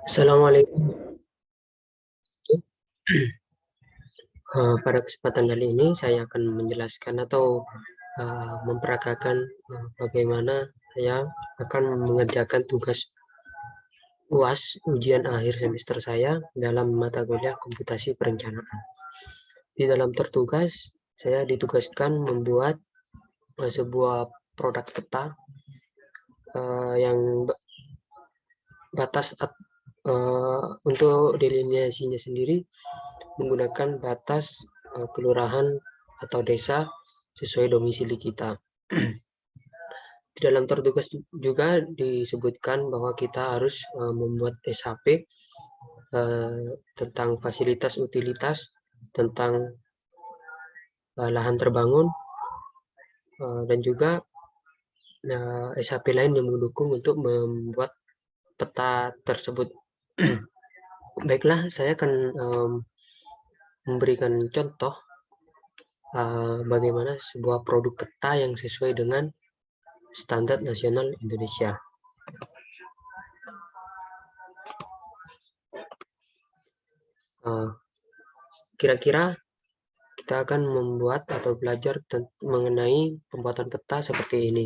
Assalamualaikum. Pada kesempatan kali ini saya akan menjelaskan atau memperagakan bagaimana saya akan mengerjakan tugas UAS ujian akhir semester saya dalam mata kuliah komputasi perencanaan. Di dalam tertugas, saya ditugaskan membuat sebuah produk peta yang batas untuk delineasinya sendiri menggunakan batas kelurahan atau desa sesuai domisili kita. Di dalam tertugas juga disebutkan bahwa kita harus membuat SHP tentang fasilitas utilitas, tentang lahan terbangun, dan juga SHP lain yang mendukung untuk membuat peta tersebut. Baiklah, saya akan memberikan contoh bagaimana sebuah produk peta yang sesuai dengan standar nasional Indonesia. Kira-kira kita akan membuat atau belajar mengenai pembuatan peta seperti ini.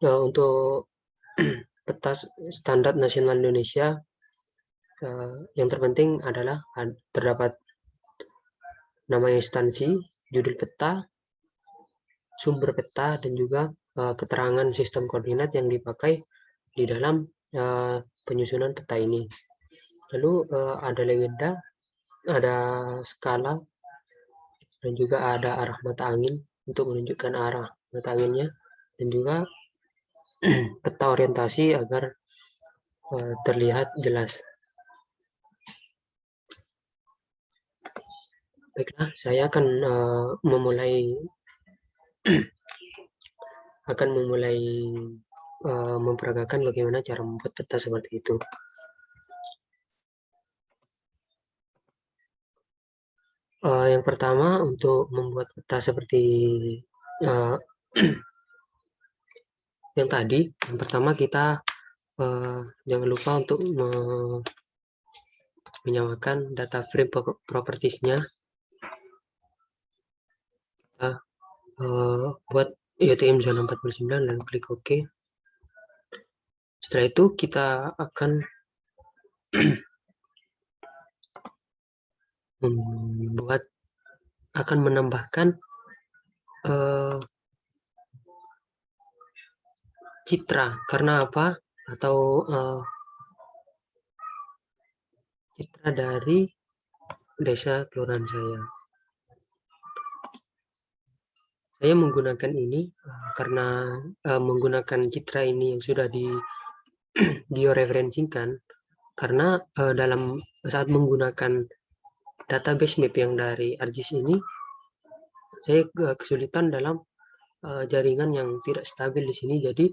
Nah, untuk peta standar nasional Indonesia, yang terpenting adalah terdapat nama instansi, judul peta, sumber peta, dan juga keterangan sistem koordinat yang dipakai di dalam penyusunan peta ini. Lalu ada legenda, ada skala, dan juga ada arah mata angin untuk menunjukkan arah mata anginnya, dan juga peta orientasi agar terlihat jelas. Baiklah, saya akan memulai memperagakan bagaimana cara membuat peta seperti itu. Yang pertama, untuk membuat peta seperti yang tadi, yang pertama kita jangan lupa untuk menyamakan data frame properties-nya. Kita buat UTM zona 49 dan klik OK. Setelah itu kita akan menambahkan citra. Karena apa? Atau citra dari desa kelurahan saya. Saya menggunakan ini karena menggunakan citra ini yang sudah georeferensikan, karena dalam saat menggunakan database map yang dari ArcGIS ini, saya kesulitan dalam jaringan yang tidak stabil di sini, jadi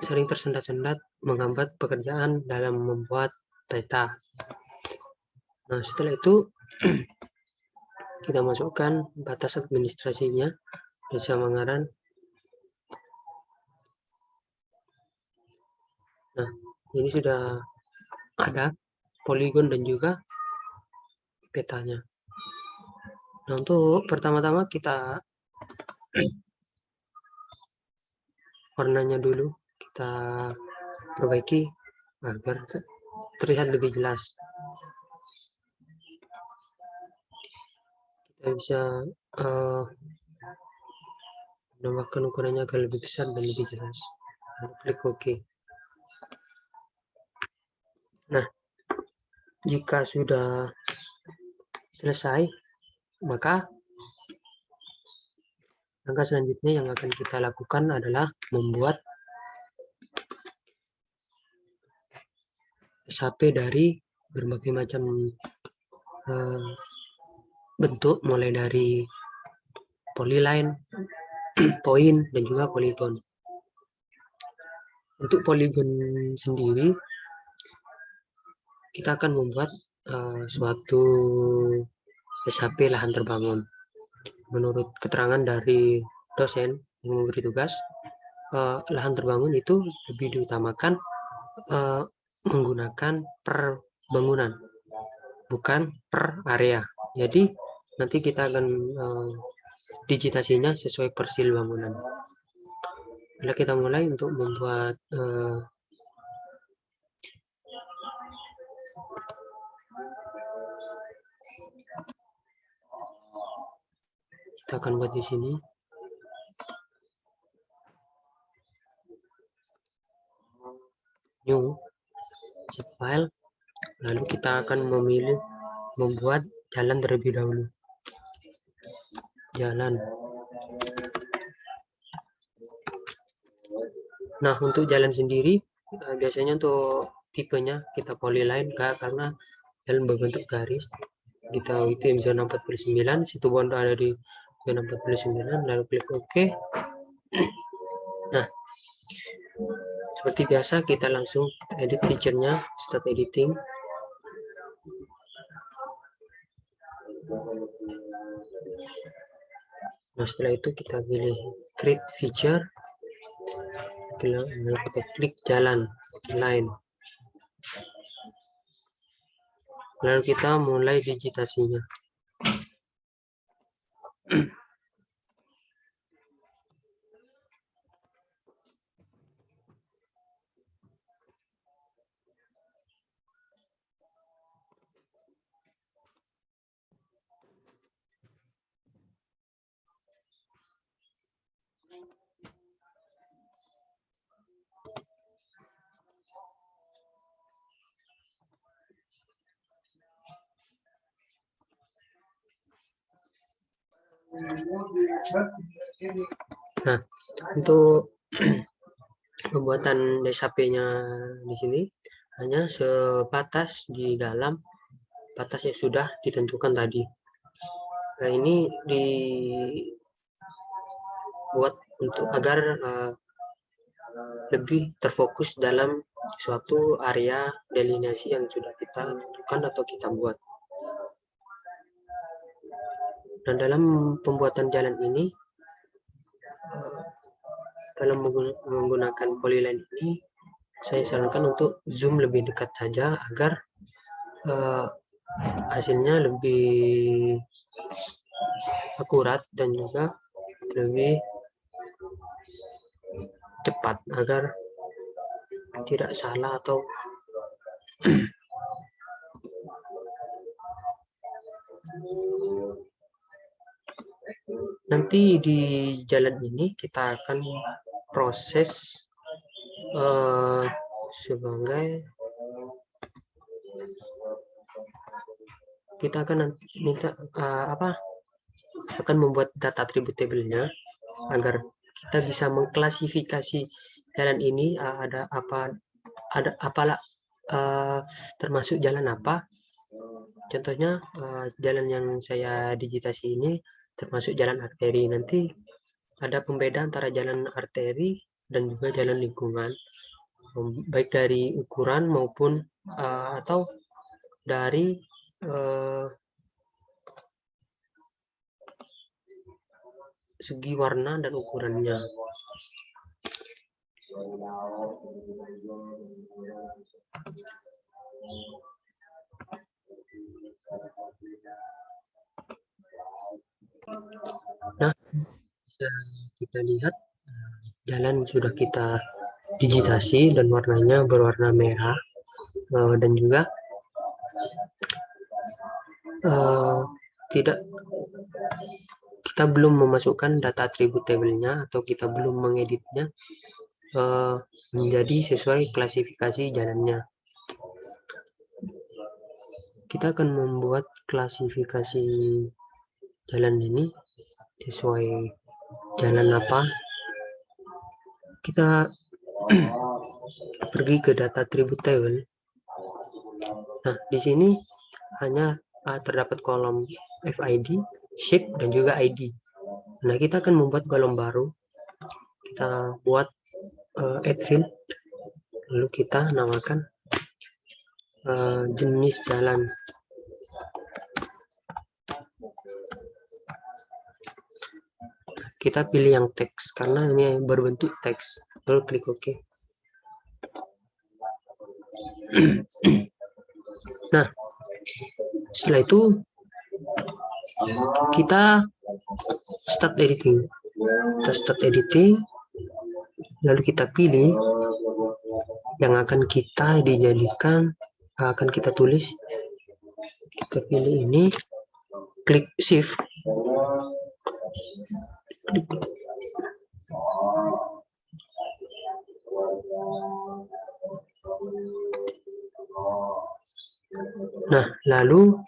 sering tersendat-sendat menghambat pekerjaan dalam membuat peta. Nah, setelah itu kita masukkan batas administrasinya, Desa Mangaran. Nah, ini sudah ada poligon dan juga petanya. Nah, untuk pertama-tama kita warnanya dulu kita perbaiki agar terlihat lebih jelas. Kita bisa menambahkan ukurannya agar lebih besar dan lebih jelas. Klik OK. Nah, jika sudah selesai, maka langkah selanjutnya yang akan kita lakukan adalah membuat SHP dari berbagai macam bentuk, mulai dari polyline, poin, dan juga poligon. Untuk poligon sendiri, kita akan membuat suatu SHP lahan terbangun. Menurut keterangan dari dosen yang memberi tugas, lahan terbangun itu lebih diutamakan menggunakan per bangunan, bukan per area. Jadi nanti kita akan digitasinya sesuai persil bangunan. Lalu kita mulai untuk membuat kita akan buat di sini. New zip file. Lalu kita akan memilih membuat jalan terlebih dahulu. Jalan. Nah, untuk jalan sendiri biasanya untuk tipenya kita polyline karena jalan berbentuk garis. Kita itu yang zona 49, situ bondo ada di zona 49, lalu klik OK. Nah, seperti biasa kita langsung edit feature-nya, start editing. Nah, setelah itu kita pilih create feature, kita klik jalan line, lalu kita mulai digitasinya. Nah, untuk pembuatan DSAP-nya di sini hanya sebatas di dalam batas yang sudah ditentukan tadi. Nah, ini dibuat untuk agar lebih terfokus dalam suatu area delineasi yang sudah kita tentukan atau kita buat. Dan dalam pembuatan jalan ini, dalam menggunakan polyline ini, saya sarankan untuk zoom lebih dekat saja agar hasilnya lebih akurat dan juga lebih cepat agar tidak salah atau nanti di jalan ini kita akan proses sebagai kita akan minta akan membuat data attributable-nya agar kita bisa mengklasifikasi jalan ini ada apalah termasuk jalan apa. Contohnya jalan yang saya digitasi ini termasuk jalan arteri. Nanti ada pembeda antara jalan arteri dan juga jalan lingkungan, baik dari ukuran maupun atau dari segi warna dan ukurannya. Nah, bisa kita lihat jalan sudah kita digitasi dan warnanya berwarna merah, dan juga kita belum memasukkan data attributable-nya atau kita belum mengeditnya menjadi sesuai klasifikasi jalannya. Kita akan membuat klasifikasi jalan ini sesuai jalan apa. Kita pergi ke data attributable. Nah, di sini hanya terdapat kolom FID, shape, dan juga ID. Nah, kita akan membuat kolom baru. Kita buat add field, lalu kita namakan jenis jalan. Kita pilih yang teks karena ini berbentuk teks, lalu klik OK. Nah, setelah itu kita start editing. Kita start editing, lalu kita pilih yang akan kita dijadikan, akan kita tulis. Kita pilih ini, klik shift, klik. Nah, lalu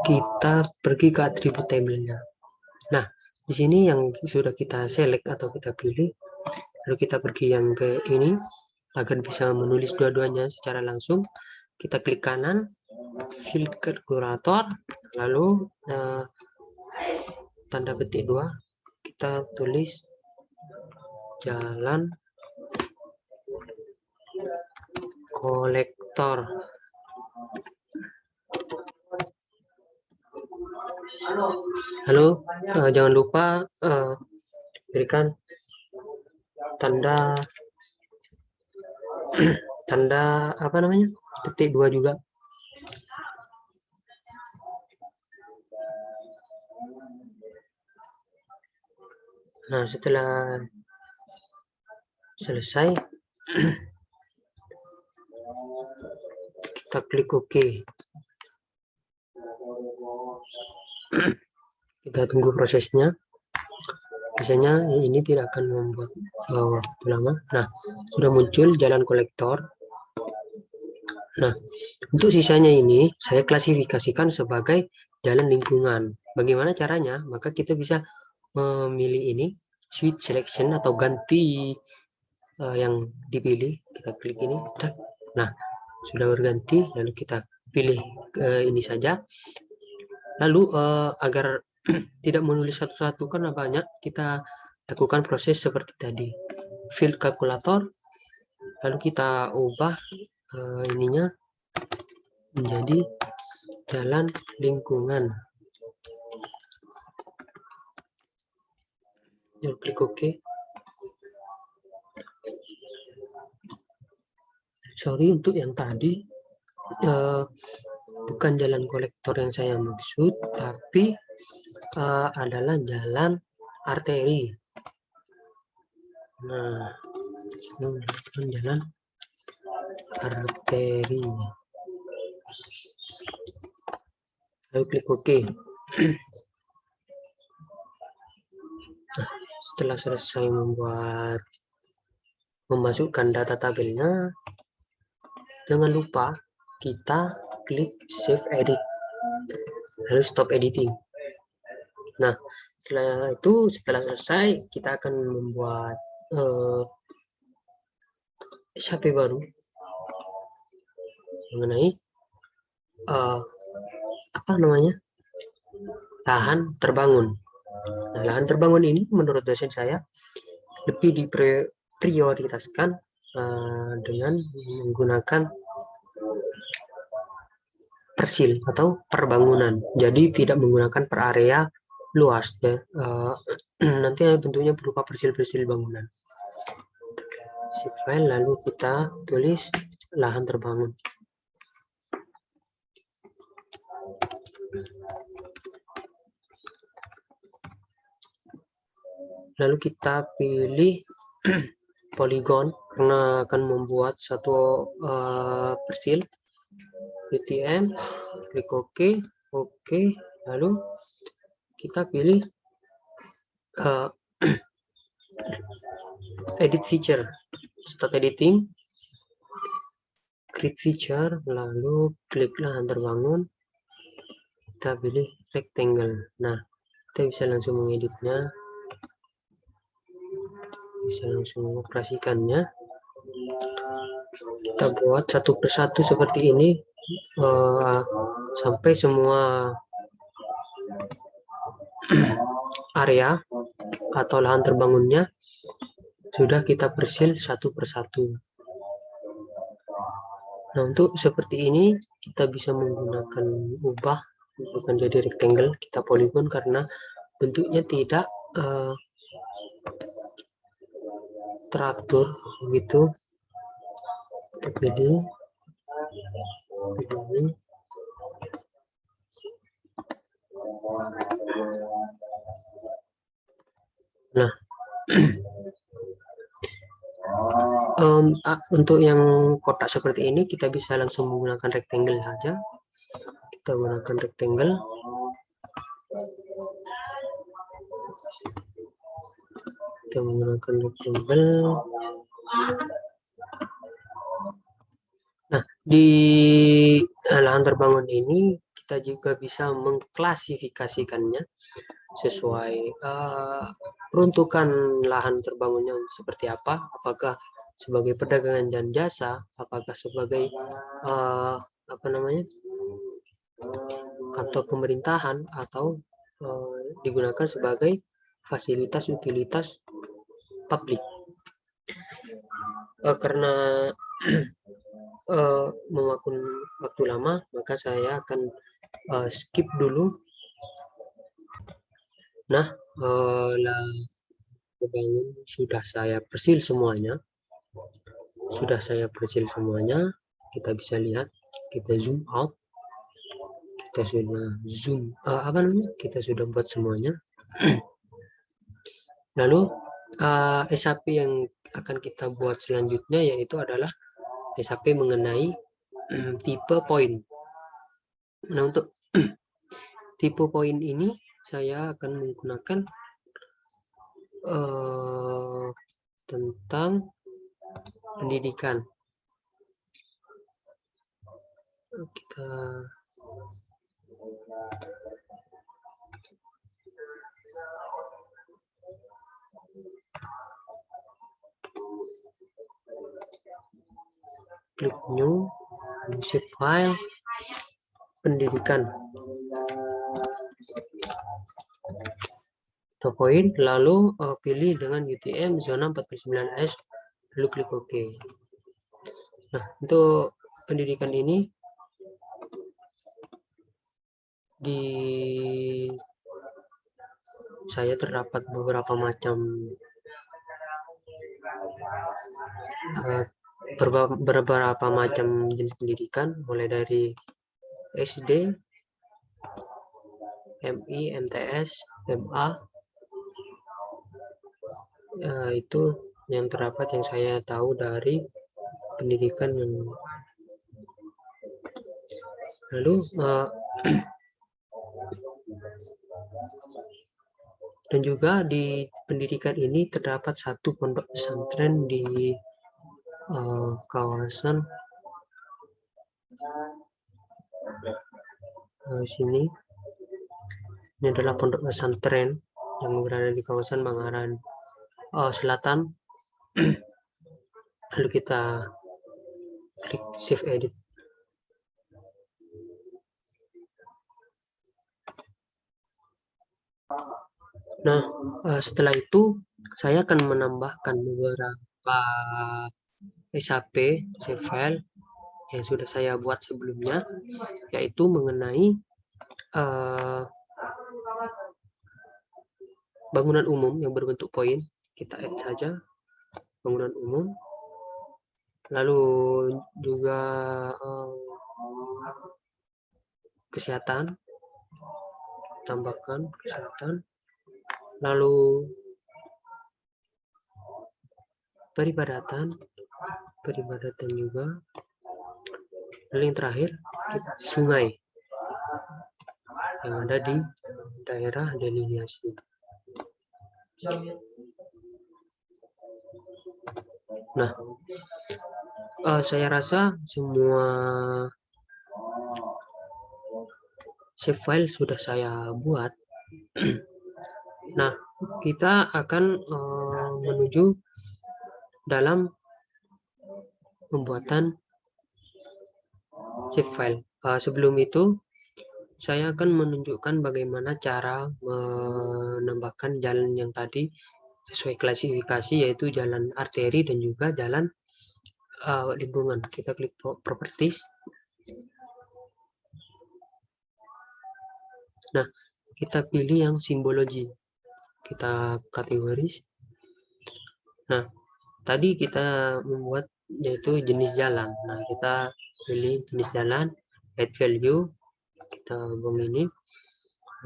kita pergi ke atribut tabelnya. Nah, di sini yang sudah kita select atau kita pilih, lalu kita pergi yang ke ini agar bisa menulis dua-duanya secara langsung. Kita klik kanan, fill calculator, lalu tanda petik 2, kita tulis jalan kolektor. Lalu jangan lupa berikan tanda apa namanya, petik 2 juga. Nah, setelah selesai kita klik OK. Kita tunggu prosesnya. Biasanya ini tidak akan membuat waktu lama. Nah, sudah muncul jalan kolektor. Nah, untuk sisanya ini saya klasifikasikan sebagai jalan lingkungan. Bagaimana caranya? Maka kita bisa memilih ini, switch selection atau ganti yang dipilih. Kita klik ini. Nah, sudah berganti. Lalu kita pilih ini saja. Lalu agar tidak menulis satu-satu karena banyak, kita lakukan proses seperti tadi, fill kalkulator, lalu kita ubah ininya menjadi jalan lingkungan. Lalu klik OK. Sorry untuk yang tadi, bukan jalan kolektor yang saya maksud, tapi adalah jalan arteri. Nah, ini jalan arteri. Lalu klik OK. Nah, setelah selesai memasukkan data tabelnya, jangan lupa kita klik save edit, lalu stop editing. Nah, setelah selesai, kita akan membuat SHP baru mengenai apa namanya, lahan terbangun. Nah, lahan terbangun ini menurut dosen saya lebih diprioritaskan dengan menggunakan persil atau perbangunan. Jadi tidak menggunakan per area luas ya. Nanti bentuknya berupa persil-persil bangunan. Save file, lalu kita tulis lahan terbangun. Lalu kita pilih poligon karena akan membuat satu persil. PTM, klik OK, lalu kita pilih edit feature, start editing, create feature, lalu klik lahan terbangun, kita pilih rectangle. Nah, kita bisa langsung mengeditnya, bisa langsung mengoperasikannya. Kita buat satu persatu seperti ini sampai semua area atau lahan terbangunnya sudah kita persil satu persatu. Nah, untuk seperti ini kita bisa menggunakan ubah bukan jadi rectangle, kita poligon karena bentuknya tidak teratur gitu. pilih ini. Nah, untuk yang kotak seperti ini kita bisa langsung menggunakan rectangle saja. Kita gunakan rectangle. Kita menggunakan rectangle. Nah, di lahan terbangun ini kita juga bisa mengklasifikasikannya sesuai peruntukan lahan terbangunnya seperti apa, apakah sebagai perdagangan dan jasa, apakah sebagai kantor pemerintahan, atau digunakan sebagai fasilitas utilitas publik. Karena memakan waktu lama, maka saya akan skip dulu. Nah, sudah saya persil semuanya. Kita bisa lihat, kita zoom out, kita sudah zoom kita sudah buat semuanya. Lalu SAP yang akan kita buat selanjutnya yaitu adalah SAP mengenai tipe poin. Nah, untuk tipe poin ini saya akan menggunakan tentang pendidikan. Kita klik new, save file, pendidikan, poin, lalu pilih dengan UTM zona 49S, lalu klik OK. Nah, untuk pendidikan ini saya terdapat beberapa macam jenis pendidikan, mulai dari SD, MI, MTS, MA. Itu yang terdapat yang saya tahu dari pendidikan yang lalu dan juga di pendidikan ini terdapat satu pondok pesantren di kawasan sini. Ini adalah pondok pesantren yang berada di kawasan Mangaran Selatan. Lalu kita klik save edit. Nah, setelah itu saya akan menambahkan beberapa SAP save file yang sudah saya buat sebelumnya, yaitu mengenai bangunan umum yang berbentuk poin. Kita add saja bangunan umum, lalu juga kesehatan, tambahkan kesehatan, lalu peribadatan juga, lalu yang terakhir sungai yang ada di daerah delineasi. Nah, saya rasa semua save file sudah saya buat. Nah, kita akan menuju dalam pembuatan save file. Sebelum itu saya akan menunjukkan bagaimana cara menambahkan jalan yang tadi sesuai klasifikasi, yaitu jalan arteri dan juga jalan lingkungan. Kita klik properties. Nah, kita pilih yang simbologi, kita kategoris. Nah, tadi kita membuat yaitu jenis jalan. Nah, kita pilih jenis jalan, add value, kita buang ini,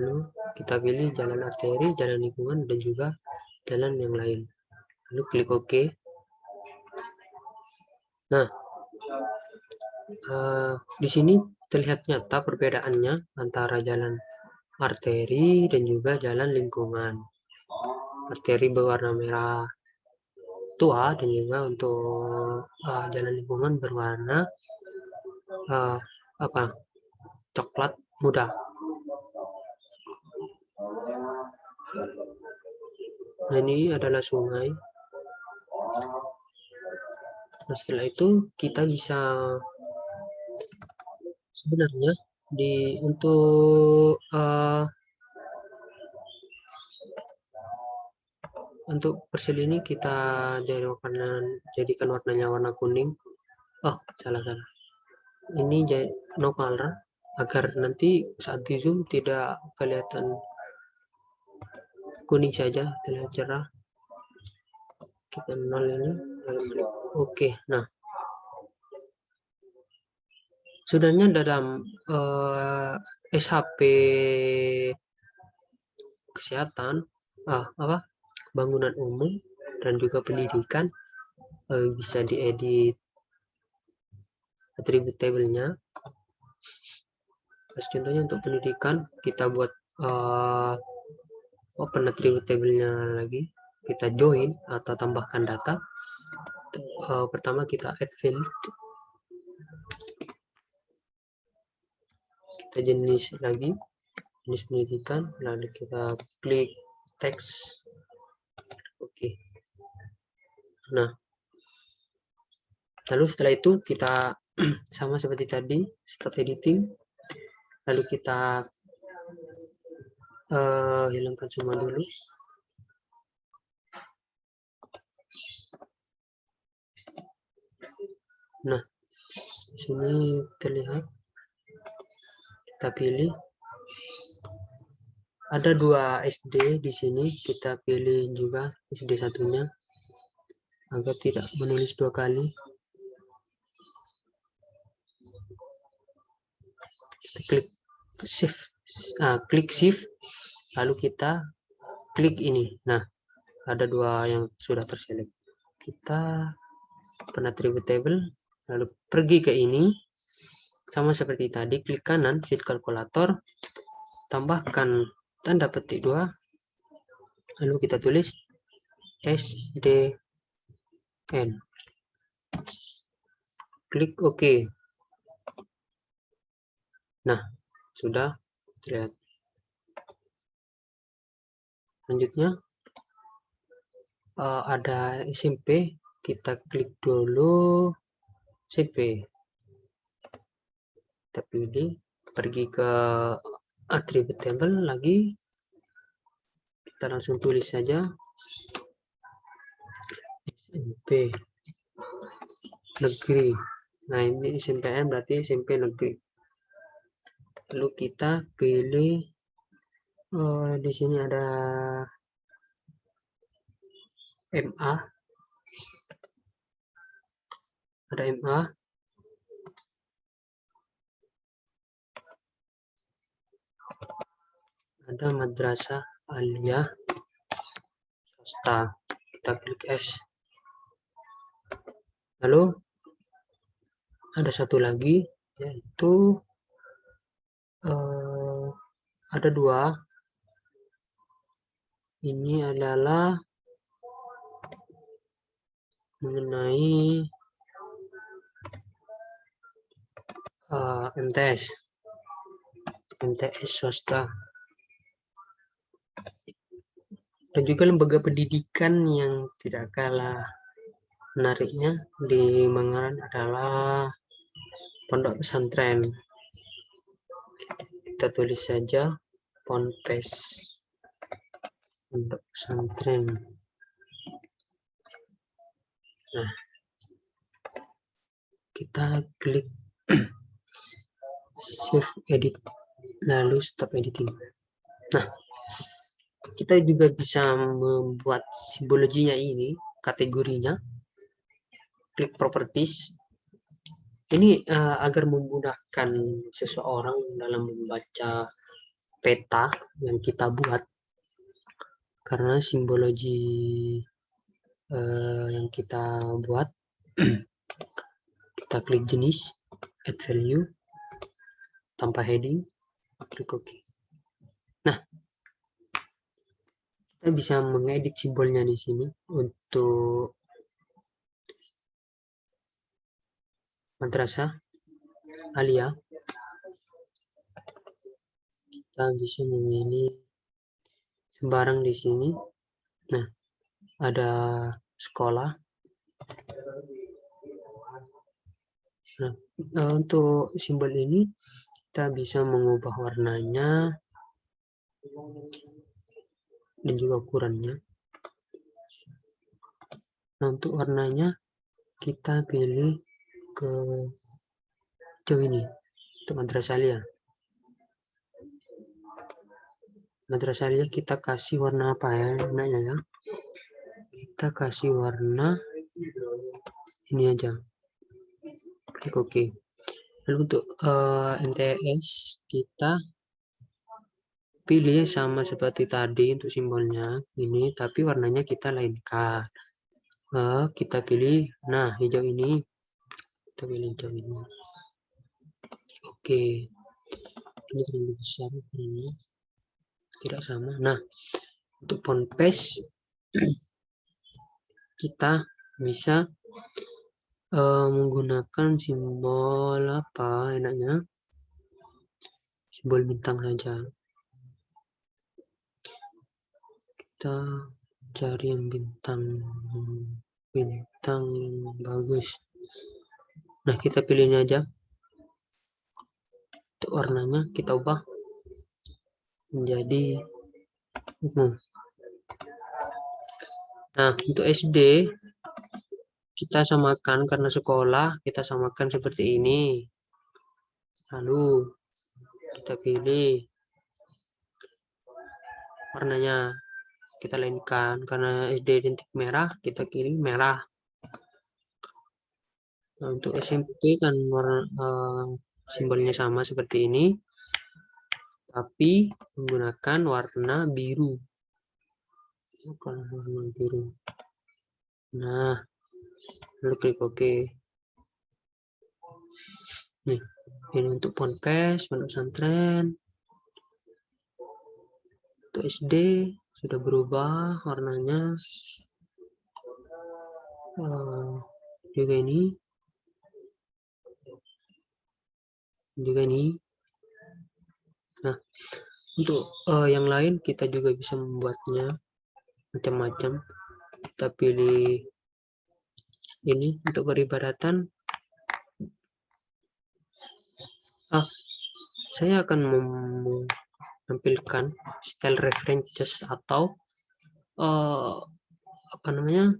lalu kita pilih jalan arteri, jalan lingkungan, dan juga jalan yang lain. Lalu klik OK. Nah, di sini terlihat nyata perbedaannya antara jalan arteri dan juga jalan lingkungan. Arteri berwarna merah tua dan juga untuk jalan lingkungan berwarna coklat muda. Nah, ini adalah sungai. Nah, setelah itu kita bisa sebenarnya untuk persil ini kita jadikan warnanya warna kuning. Oh, salah. Ini no color agar nanti saat di zoom tidak kelihatan kuning saja, terlihat cerah. Kita nol ini, lalu klik OK. Nah, sebenarnya dalam SHP kesehatan, bangunan umum dan juga pendidikan bisa diedit atribut tabelnya. Contohnya untuk pendidikan kita buat open atribut tabelnya lagi, kita join atau tambahkan data. Pertama kita add field, kita jenis lagi, jenis pendidikan, lalu kita klik text. Oke. Nah, lalu setelah itu kita sama seperti tadi, start editing, lalu kita hilangkan semua dulu. Nah, sini terlihat, kita pilih, ada 2 SD di sini, kita pilih juga SD satunya agar tidak menulis 2 kali. Kita klik shift, klik shift, lalu kita klik ini. Nah, ada 2 yang sudah terselect. Kita open attribute table, lalu pergi ke ini, sama seperti tadi, klik kanan sheet kalkulator, tambahkan tanda petik 2, lalu kita tulis SDN, klik OK. Nah, sudah terlihat. Selanjutnya ada SMP, kita klik dulu SMP, kita pilih, pergi ke atribut table lagi, kita langsung tulis saja SMP negeri. Nah, ini SMPN berarti SMP negeri. Lalu kita pilih di sini ada MA, ada madrasah aliyah swasta, kita klik S. Lalu ada satu lagi, yaitu ada 2. Ini adalah mengenai MTS swasta, dan juga lembaga pendidikan yang tidak kalah menariknya di Manggaran adalah pondok pesantren. Kita tulis saja Ponpes, pondok pesantren. Nah, kita klik save edit, lalu stop editing. Nah, kita juga bisa membuat simbologinya ini, kategorinya, klik properties. Ini agar memudahkan seseorang dalam membaca peta yang kita buat, karena simbologi yang kita buat. Kita klik jenis, add value, tanpa heading, klik OK. Nah, kita bisa mengedit simbolnya di sini untuk madrasah Alia. Kita bisa memilih sembarang di sini. Nah, ada sekolah. Nah, untuk simbol ini kita bisa mengubah warnanya dan juga ukurannya. Nah, untuk warnanya kita pilih ke hijau ini untuk madrasah Alia. Madrasah Alia kita kasih warna apa ya enaknya ya? Kita kasih warna ini aja. Klik OK. Lalu untuk NTS kita pilih sama seperti tadi untuk simbolnya ini, tapi warnanya kita lainkan. Kita pilih, nah hijau ini, kita pilih hijau ini. Oke, ini terlalu besar ini, tidak sama. Nah, untuk font page kita bisa menggunakan simbol apa enaknya, simbol bintang saja. Kita cari yang bintang bagus. Nah, kita pilihnya aja. Untuk warnanya kita ubah menjadi ungu. Nah, untuk SD kita samakan, karena sekolah kita samakan seperti ini. Lalu kita pilih warnanya, kita lainkan, karena SD identik merah, kita pilih merah. Nah, untuk SMP kan warna simbolnya sama seperti ini, tapi menggunakan warna biru. Bukan warna biru. Nah, lalu klik OK. Nih, ini untuk font page, pondok pesantren. Untuk SD sudah berubah warnanya. Juga ini. Nah, untuk yang lain kita juga bisa membuatnya macam-macam. Kita pilih ini untuk peribadatan. Saya akan menampilkan style references atau apa namanya,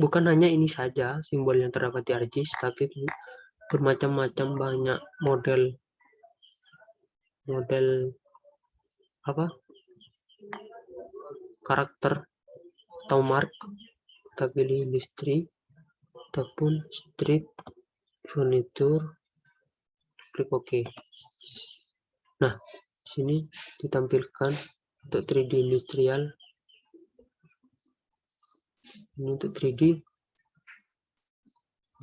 bukan hanya ini saja simbol yang terdapat di ArcGIS, tapi bermacam-macam, banyak model apa karakter atau mark. Kita pilih industri ataupun street furniture, klik OK. Nah, sini ditampilkan untuk 3D industrial. Ini untuk 3D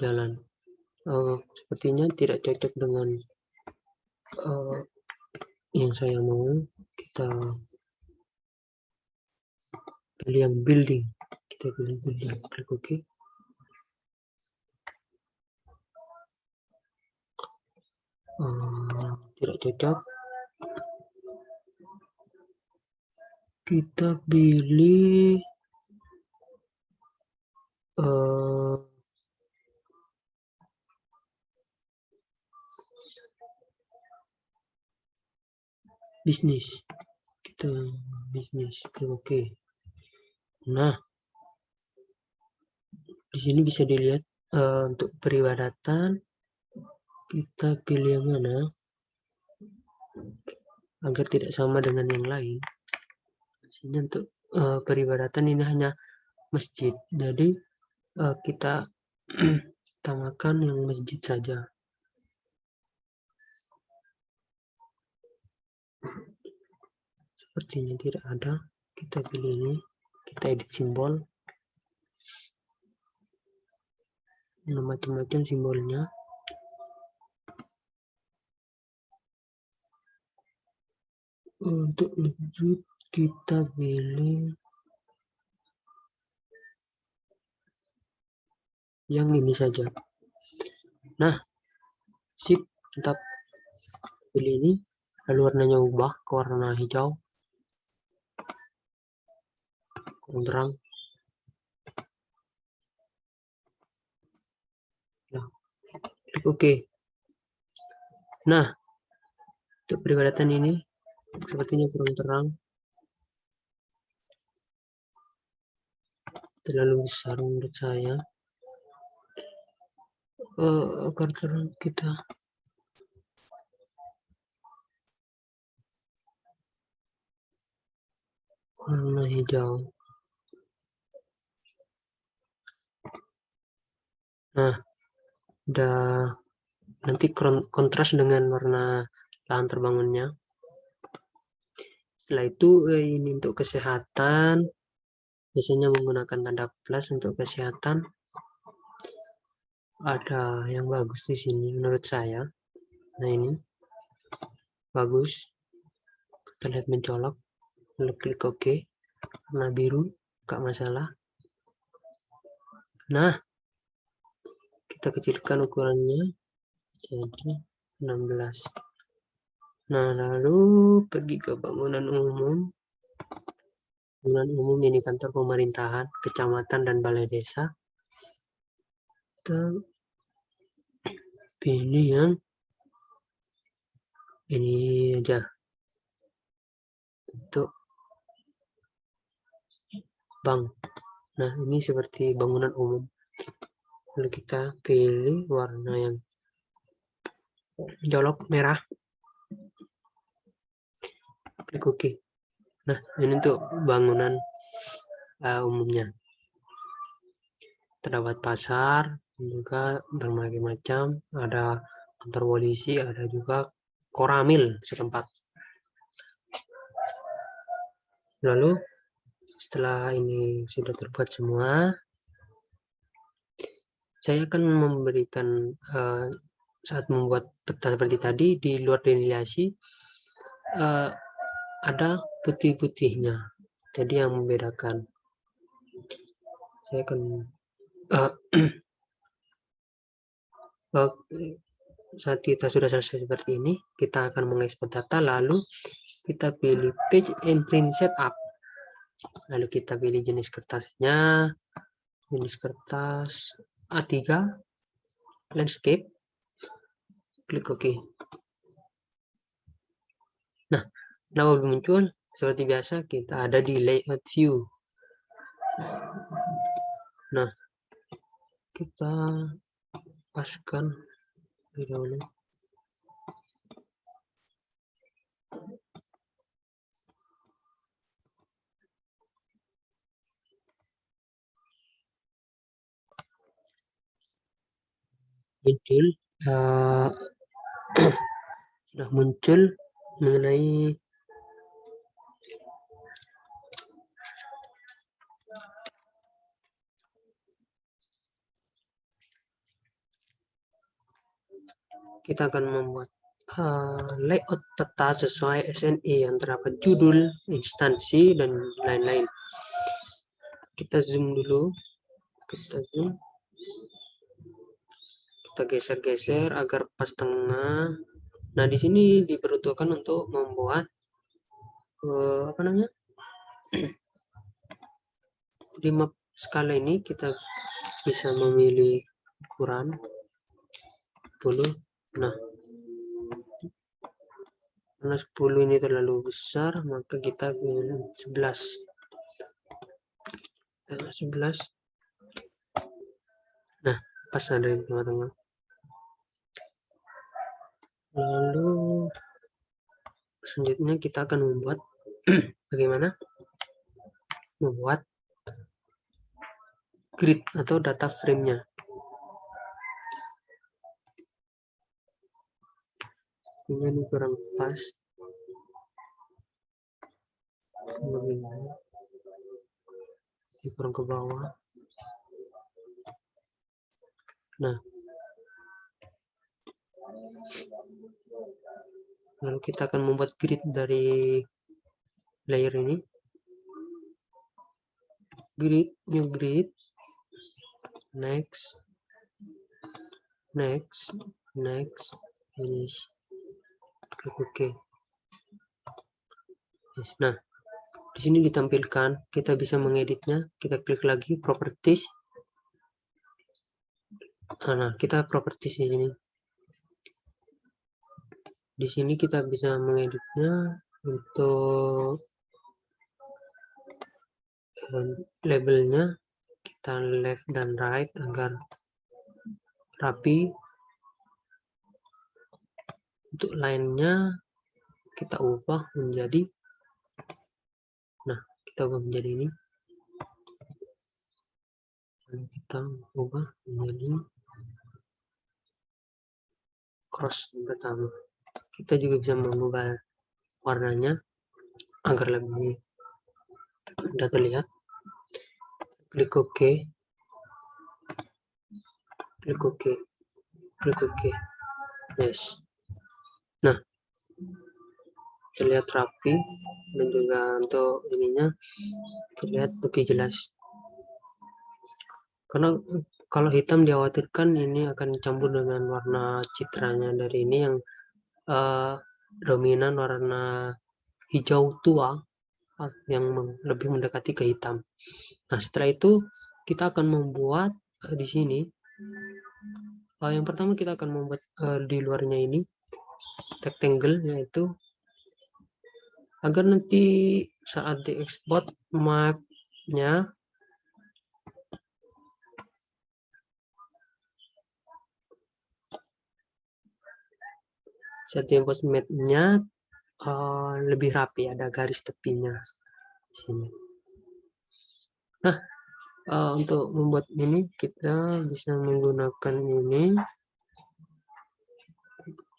jalan. Sepertinya tidak cocok dengan yang saya mau. Kita pilih yang building. Kita pilih building, klik OK. Tidak cocok. Kita pilih bisnis. Kita bisnis, klik OK. Nah, di sini bisa dilihat untuk peribadatan kita pilih yang mana agar tidak sama dengan yang lain. Di sini untuk peribadatan ini hanya masjid, jadi kita utamakan yang masjid saja. Sepertinya tidak ada, kita pilih ini, kita edit simbol, macam-macam simbolnya. Untuk masjid kita pilih yang ini saja. Nah, sip, tetap pilih ini, lalu warnanya ubah ke warna hijau, kurang terang. Nah, klik OK. Nah, untuk peribadatan ini sepertinya kurang terang, terlalu besar menurut saya. Agar terang kita warna hijau. Nah, udah nanti kontras dengan warna lahan terbangunnya. Setelah itu ini untuk kesehatan, biasanya menggunakan tanda plus untuk kesehatan. Ada yang bagus di sini menurut saya. Nah, ini bagus, kita lihat mencolok, lalu klik OK, warna biru, gak masalah. Nah, kita kecilkan ukurannya jadi 16. Nah, lalu pergi ke bangunan umum. Bangunan umum ini kantor pemerintahan, kecamatan, dan balai desa. Kita pilih yang ini aja. Untuk bank. Nah, ini seperti bangunan umum. Lalu kita pilih warna yang mencolok merah. Klik OK. Nah, ini untuk bangunan umumnya. Terdapat pasar, juga berbagai macam. Ada kantor polisi, ada juga koramil setempat. Lalu setelah ini sudah terbuat semua, saya akan memberikan saat membuat peta seperti tadi, di luar deviasi ada putih-putihnya, jadi yang membedakan. Saya akan saat kita sudah selesai seperti ini, kita akan mengekspor data, lalu kita pilih page and print setup, lalu kita pilih jenis kertasnya, jenis kertas A3 landscape, klik OK. Nah, belum muncul, seperti biasa kita ada di layout view. Nah, kita paskan dulu. Muncul sudah muncul mengenai kita akan membuat layout peta sesuai SNE yang terdapat judul, instansi, dan lain-lain. Kita zoom dulu, kita zoom, kita geser-geser agar pas tengah. Nah, di sini diperuntukkan untuk membuat apa namanya, di map skala ini kita bisa memilih ukuran 10. Nah, karena 10 ini terlalu besar, maka kita pilih 11. 11. Nah, pas ada di tengah-tengah. Lalu selanjutnya kita akan membuat bagaimana membuat grid atau data frame-nya. Ini kurang pas. Ini kurang ke bawah. Nah, lalu kita akan membuat grid dari layer ini. Grid, new grid, next, finish, klik OK. Yes. Nah, di sini ditampilkan, kita bisa mengeditnya. Kita klik lagi properties. Nah, kita properties di sini. Di sini kita bisa mengeditnya untuk labelnya. Kita left dan right agar rapi. Untuk line-nya kita ubah menjadi, nah, kita ubah menjadi ini. Lalu kita ubah menjadi cross pertama. Kita juga bisa mengubah warnanya agar lebih mudah terlihat. Klik OK, klik OK, klik OK. Yes. Nah, terlihat rapi dan juga untuk ininya terlihat lebih jelas. Karena kalau hitam dikhawatirkan ini akan campur dengan warna citranya dari ini yang dominan warna hijau tua yang lebih mendekati ke hitam. Nah, setelah itu kita akan membuat di sini. Yang pertama kita akan membuat di luarnya ini rectangle, yaitu agar nanti saat diekspor mapnya lebih rapi, ada garis tepinya di sini. Nah, untuk membuat ini kita bisa menggunakan ini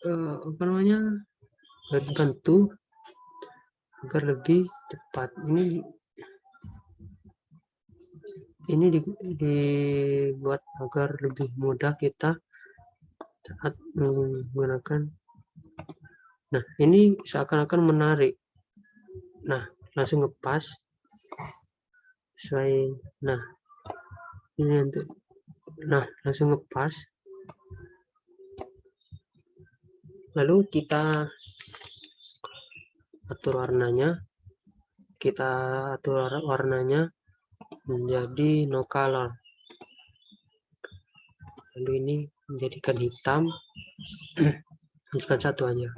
apa namanya, garis bantu agar lebih cepat. Ini dibuat agar lebih mudah kita saat menggunakan. Nah, ini seakan-akan menarik. Nah, langsung ngepas sesuai. Nah, ini untuk, nah, langsung ngepas. Lalu kita atur warnanya. Kita atur warnanya menjadi no color. Lalu ini menjadikan hitam. Hentikan satu aja.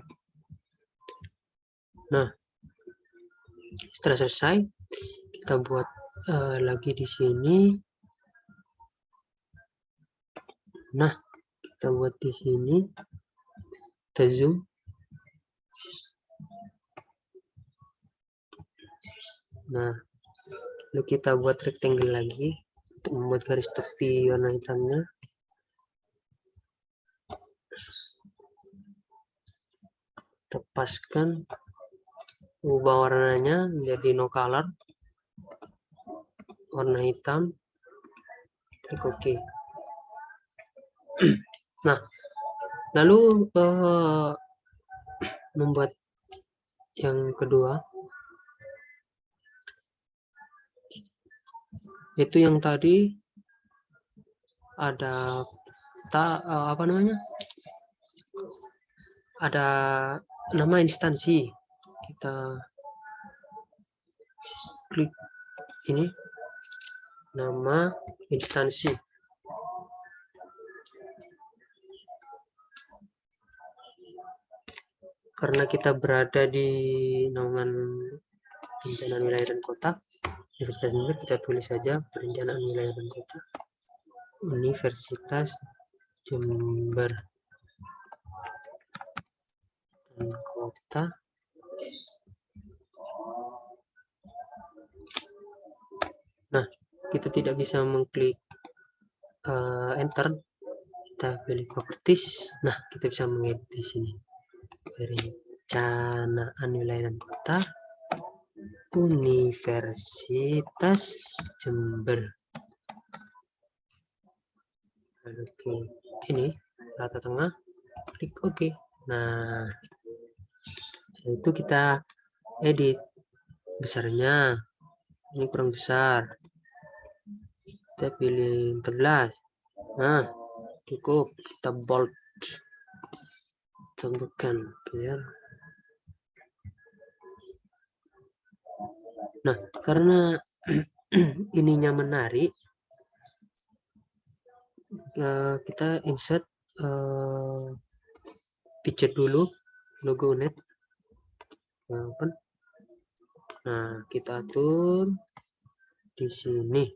Nah, setelah selesai, kita buat lagi di sini. Nah, kita buat di sini. Kita zoom. Nah, lalu kita buat rectangle lagi untuk membuat garis tepi warna hitamnya. Tepaskan, ubah warnanya menjadi no color, warna hitam, klik OK. Nah, lalu membuat yang kedua, itu yang tadi ada apa namanya, ada nama instansi. Kita klik ini, nama instansi. Karena kita berada di naungan perencanaan wilayah dan kota Universitas Jember, kita tulis saja perencanaan wilayah dan kota Universitas Jember dan kota. Nah, kita tidak bisa mengklik enter, kita pilih properties. Nah, kita bisa mengedit di sini. Perencanaan wilayah dan kota, Universitas Jember. Lalu klik ini rata tengah, klik OK. Nah, itu kita edit besarnya. Ini kurang besar. Kita pilih 14. Nah, cukup. Kita bold. Tentukan biar. Nah, karena ininya menarik, kita insert picture dulu, logo net. Nah, kita atur di sini.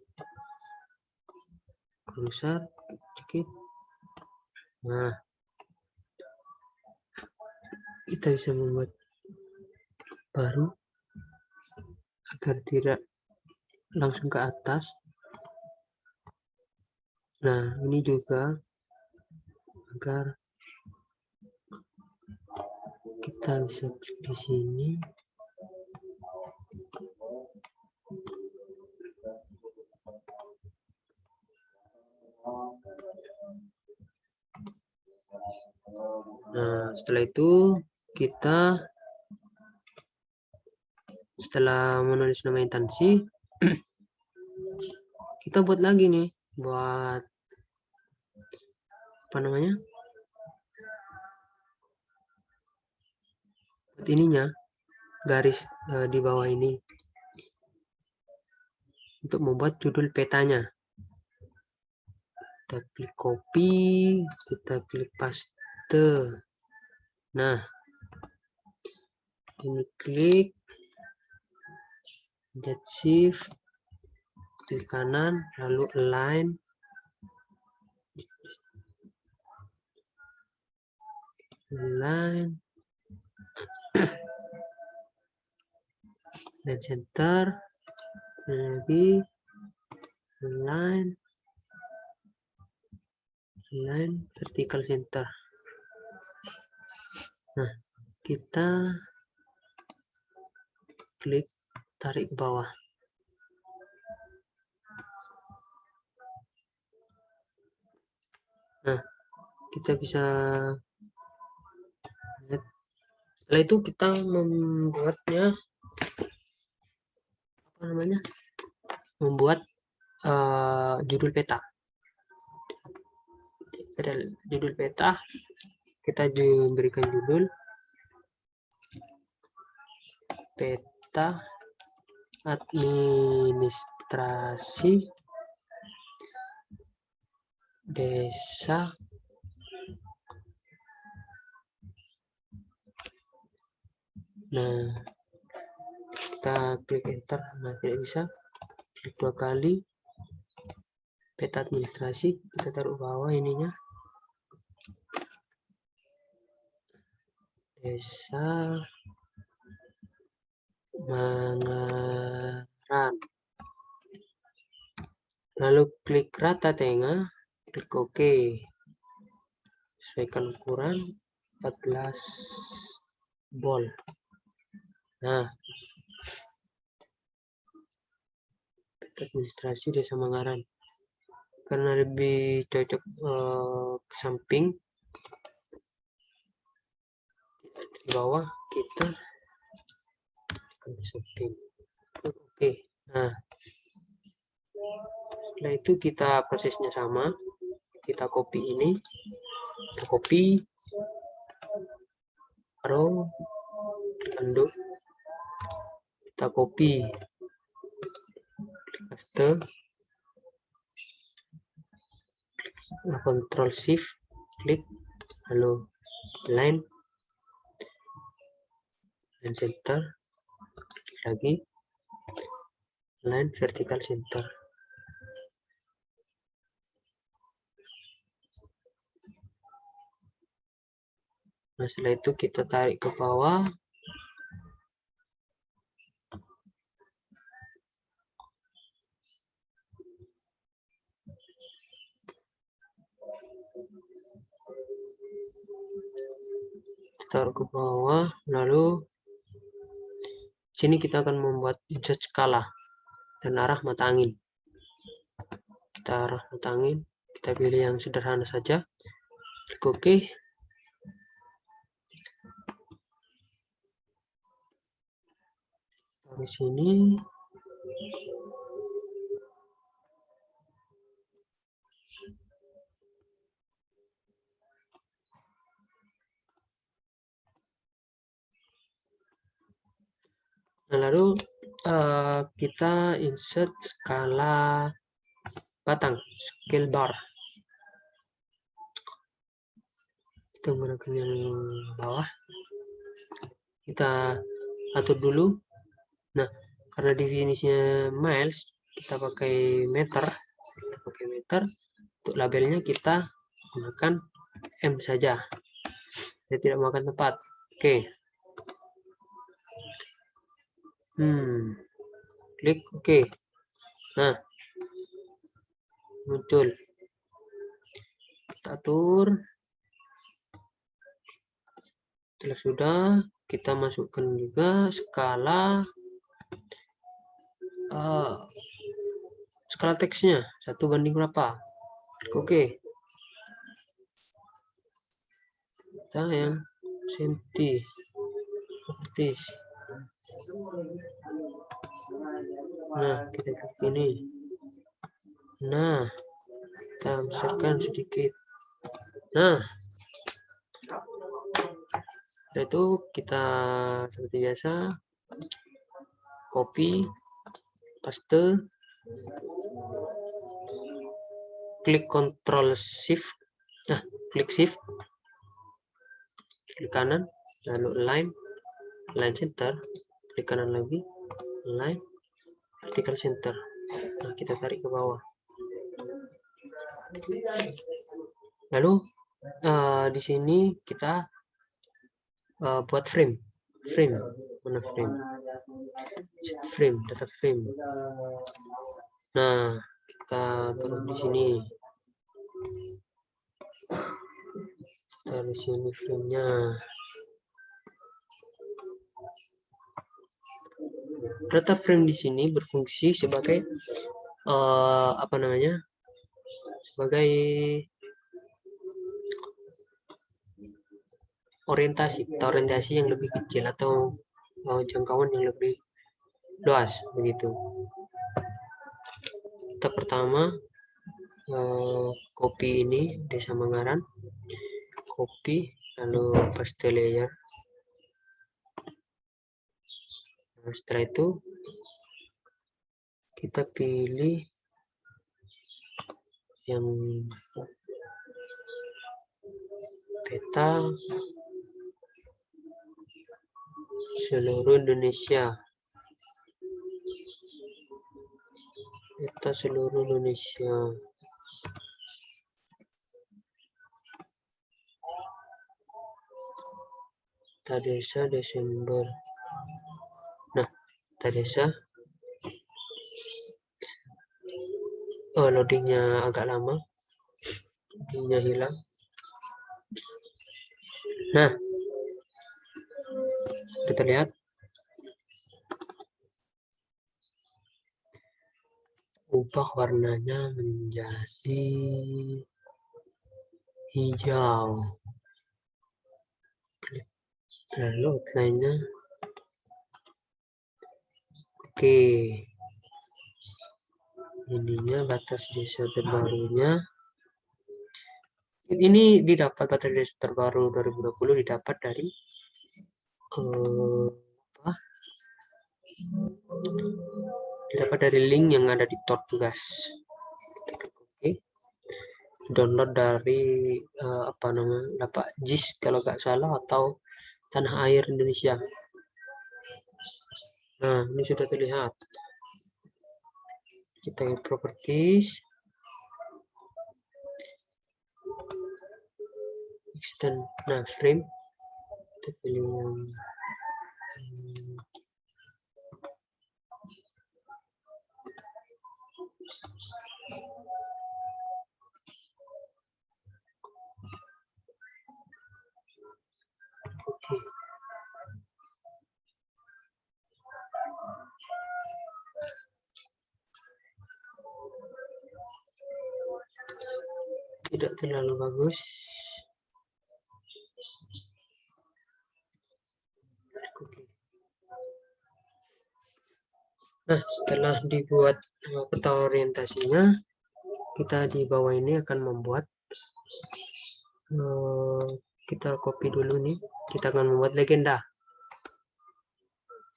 Besar sedikit. Nah, kita bisa membuat baru agar tidak langsung ke atas. Nah, ini juga agar kita bisa klik di sini. Nah, setelah itu kita setelah menulis nama instansi, kita buat lagi nih, buat apa namanya? Buat ininya, garis di bawah ini untuk membuat judul petanya. Kita klik copy, kita klik paste. Nah, ini klik, get shift, klik kanan, lalu align, dan center, lagi align, vertical center. Nah, kita klik tarik ke bawah. Nah, kita bisa lihat. Setelah itu kita membuatnya apa namanya? Membuat judul peta. Pada judul peta kita berikan judul peta administrasi desa Nah, kita klik enter. Nah, tidak bisa, klik 2 kali, peta administrasi, kita taruh bawah ininya, desa Mangaran. Lalu klik rata tengah, klik OK. Sesuaikan ukuran 14 bol. Nah, peta administrasi desa Mangaran. Karena lebih cocok ke samping, di bawah kita ke samping. Oke. Nah, setelah itu kita prosesnya sama, kita copy ini, kita copy, taruh, undo, kita copy, klik paste, Ctrl Shift, klik, lalu line, dan center, klik lagi, line vertical center. Nah, setelah itu kita tarik ke bawah. taruh ke bawah, lalu sini kita akan membuat insert skala dan arah mata angin. Kita arah mata angin, kita pilih yang sederhana saja, klik OK. Taruh sini. Nah, lalu kita insert skala batang, scale bar. Kita menggunakan yang bawah. Kita atur dulu. Nah, karena definisinya miles, kita pakai meter. Untuk labelnya kita gunakan M saja. Saya tidak makan tempat. Oke. Klik OK. Nah, muncul. Kita atur. Setelah sudah, kita masukkan juga skala teksnya 1:berapa. Klik OK. Kita yang senti. Nah, kita klik ini. Nah, kita besarkan sedikit. Nah, setelah itu kita seperti biasa copy, paste, klik Ctrl Shift, klik Shift, klik kanan, lalu align center, klik kanan lagi, align vertical center. Nah, kita tarik ke bawah. Lalu di sini kita buat frame. Mana frame? Data frame. Nah, kita taruh di sini. Taruh sini frame-nya. Data frame di sini berfungsi sebagai sebagai orientasi yang lebih kecil atau jangkauan yang lebih luas begitu. Kita pertama copy ini Desa Mangaran, copy lalu paste layer. Nah, setelah itu kita pilih yang peta seluruh Indonesia. Peta desa Desember. Nah, peta desa. Loadingnya agak lama. Loadingnya hilang. Nah, kita lihat. Ubah warnanya menjadi hijau. Lalu outline-nya oke. Ininya batas desa terbarunya. Ini didapat batas desa terbaru 2020 didapat dari link yang ada di tor tugas. Oke. Download dari dapat JIS kalau nggak salah atau Tanah Air Indonesia. Nah, ini sudah terlihat. Kita ke properties, extend, nah frame, kita pilih yang tidak terlalu bagus. Nah, setelah dibuat peta orientasinya, kita di bawah ini akan membuat, kita copy dulu nih, kita akan membuat legenda.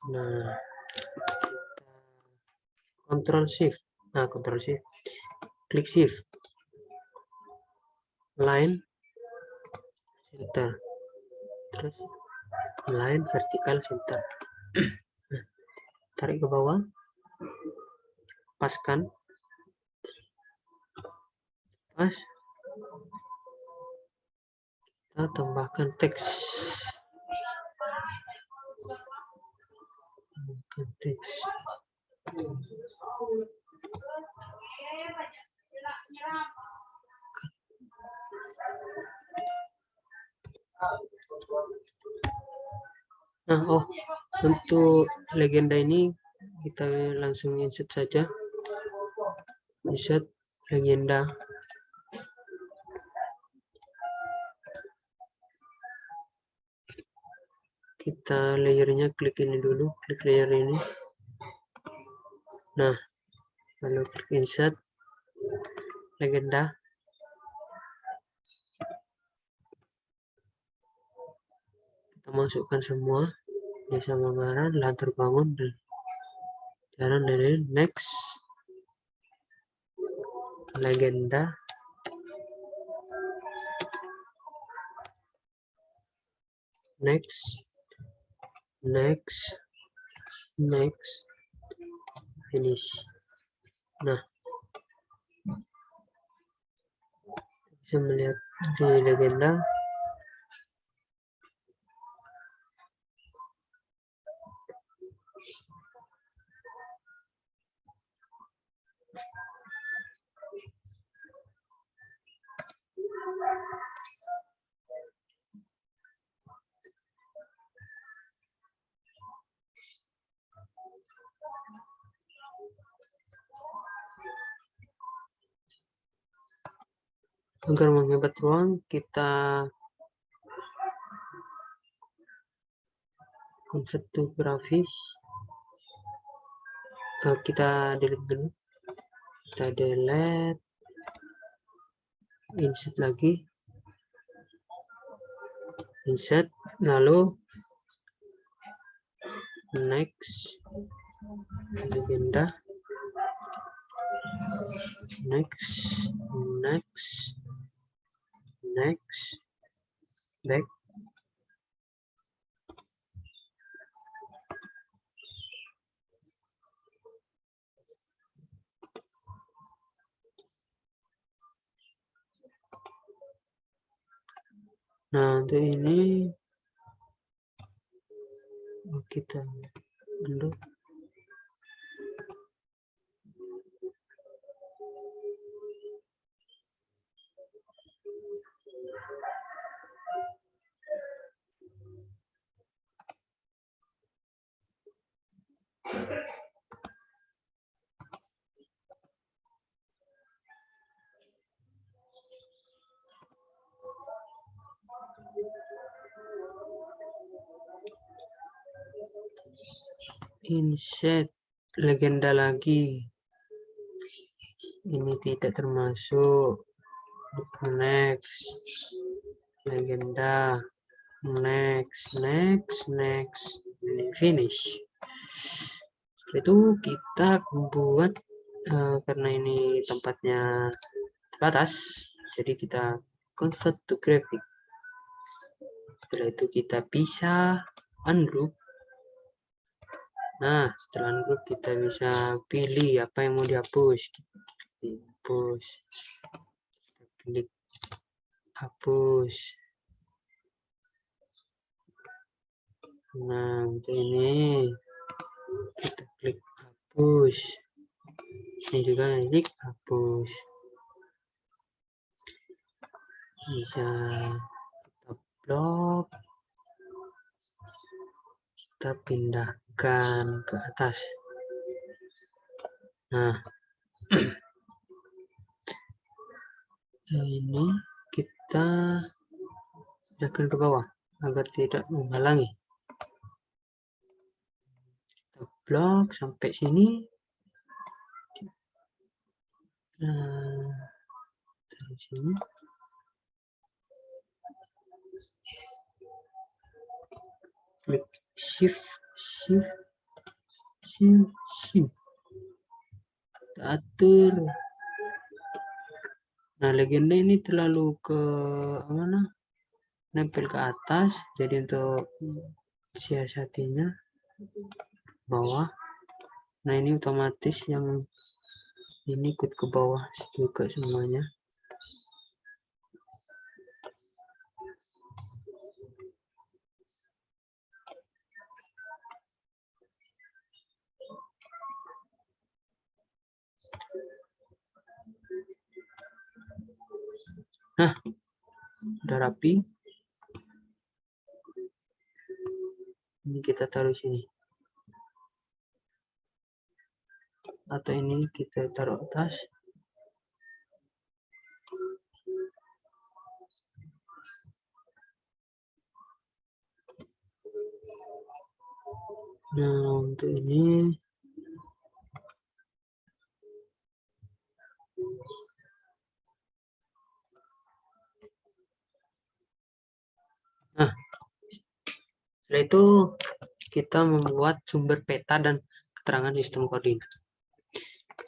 Nah, Ctrl Shift, Ctrl Shift, klik Shift, line, center, terus line vertikal center. Nah, tarik ke bawah, paskan, pas, kita tambahkan teks, Nah, untuk legenda ini kita langsung insert saja, insert legenda. Kita layernya klik ini dulu, klik layer ini. Nah, lalu klik insert legenda. Kita masukkan semua, desa Manggaran, lahan terbangun, dan jalan dari next, legenda, next, finish. Nah, bisa melihat di legenda agar menghemat ruang, kita convert to grafis. Kita delete dulu, kita delete, insert lagi, insert, lalu next, legenda, next, back, nah untuk ini kita undo. Insert legenda lagi, ini tidak termasuk, next, legenda, next, finish. Setelah itu kita buat, karena ini tempatnya terbatas, jadi kita convert to graphic. Setelah itu kita bisa ungroup. Nah, setelah ungroup kita bisa pilih apa yang mau dihapus. Hapus, klik hapus. Nah, untuk ini kita klik hapus. Ini juga klik hapus. Bisa kita blok, kita pindahkan ke atas. Nah, Ini kita pindahkan ke bawah agar tidak menghalangi. Kita blok sampai sini. Nah, dari sini klik shift atur. Nah, legenda ini terlalu ke mana, nempel ke atas, jadi untuk siasatinya bawah. Nah, ini otomatis yang ini ikut ke bawah juga semuanya. Nah, udah rapi. Ini kita taruh sini. Atau ini kita taruh atas. Nah, untuk ini nah, setelah itu kita membuat sumber peta dan keterangan sistem koordinat.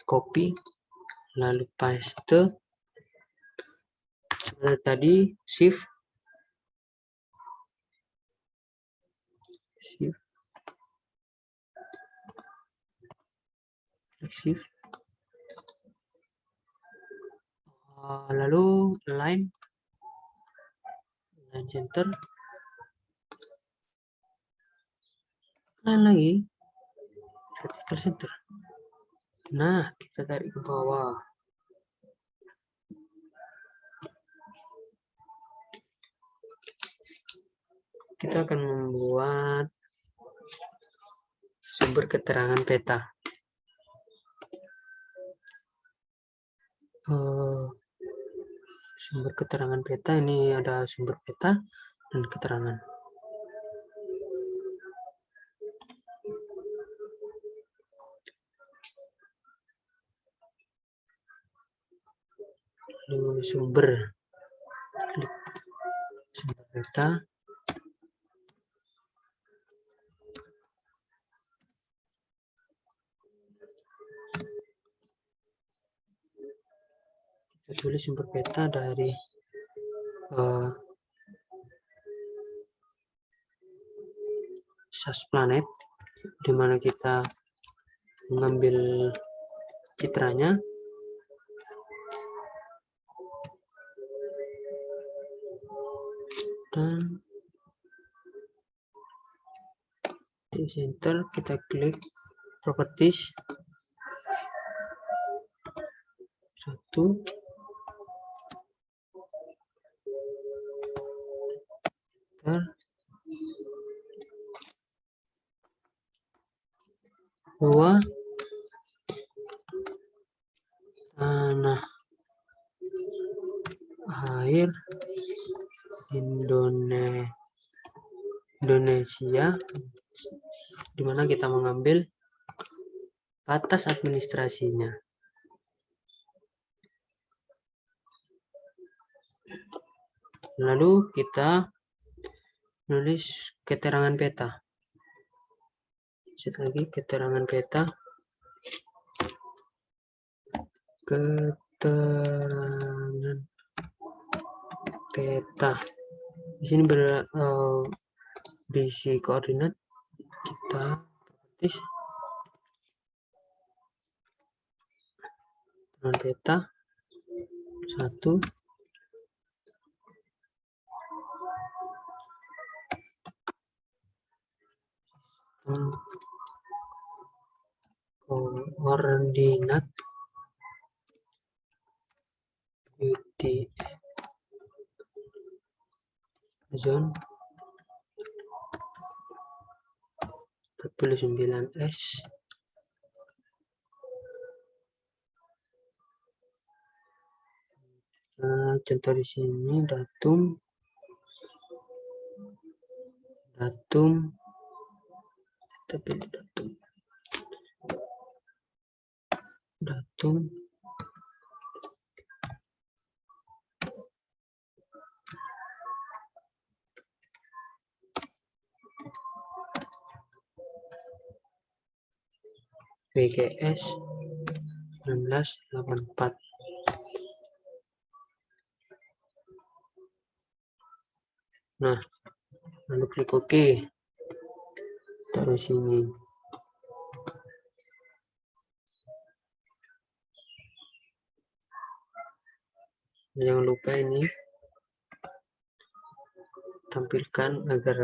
Copy, lalu paste. Seperti tadi, shift, lalu line center, line lagi vertical center. Nah, kita tarik ke bawah. Kita akan membuat sumber keterangan peta. Sumber keterangan peta ini ada sumber peta dan keterangan. Lalu sumber, klik sumber peta. Kita tulis sumber peta dari SAS Planet, di mana kita mengambil citranya. Dan di center kita klik properties 1, dua, tanah air Indonesia, di mana kita mengambil batas administrasinya. Lalu kita nulis keterangan peta. Set lagi keterangan peta. Keterangan peta. Di sini berisi koordinat. Kita ketik peta 1, koordinat zone 49S contoh di sini datum, tapi datum WGS 1984. Nah, lalu klik OK, taruh sini. Jangan lupa ini tampilkan agar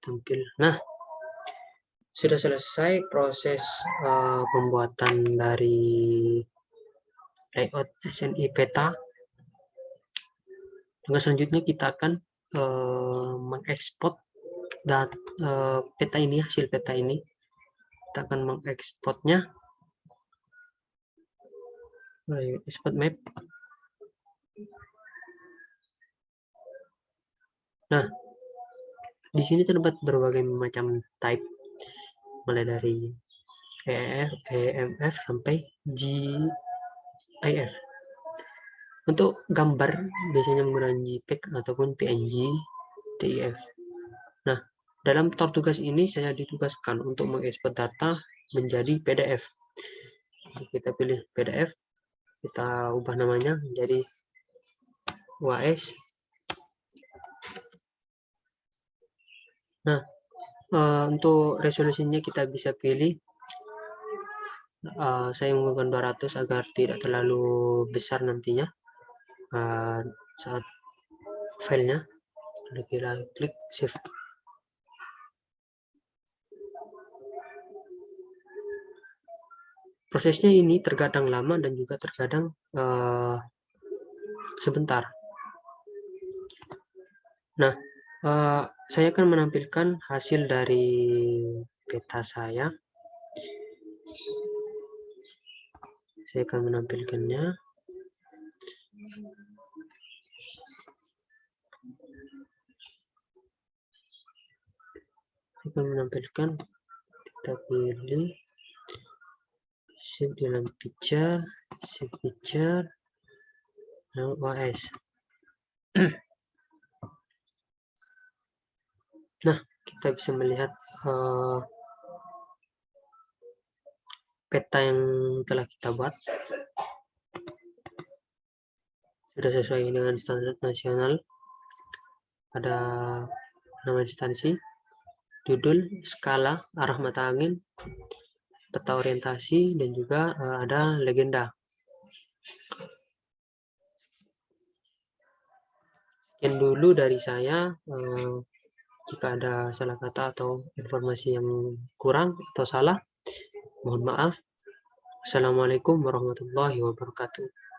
tampil. Nah, sudah selesai proses pembuatan dari layout SNI peta. Dengan selanjutnya kita akan mengekspor peta ini, hasil peta ini. Kita akan mengekspornya. Export map. Nah, di sini terdapat berbagai macam type, mulai dari EF, EMF sampai GIF. Untuk gambar biasanya menggunakan JPEG ataupun PNG, TIF. Nah, dalam tugas ini saya ditugaskan untuk mengekspor data menjadi PDF. Kita pilih PDF, kita ubah namanya menjadi UAS. Nah, untuk resolusinya kita bisa pilih. Saya menggunakan 200 agar tidak terlalu besar nantinya saat filenya. Lalu kita klik save. Prosesnya ini terkadang lama dan juga terkadang sebentar. Nah, saya akan menampilkan hasil dari peta saya. Saya akan menampilkannya. Saya akan menampilkan, kita pilih save dalam picture, save picture, lalu OS. Nah, kita bisa melihat peta yang telah kita buat sudah sesuai dengan standar nasional. Ada nama instansi, judul, skala, arah mata angin, peta orientasi, dan juga ada legenda. Sekian dulu dari saya. Jika ada salah kata atau informasi yang kurang atau salah, mohon maaf. Assalamualaikum warahmatullahi wabarakatuh.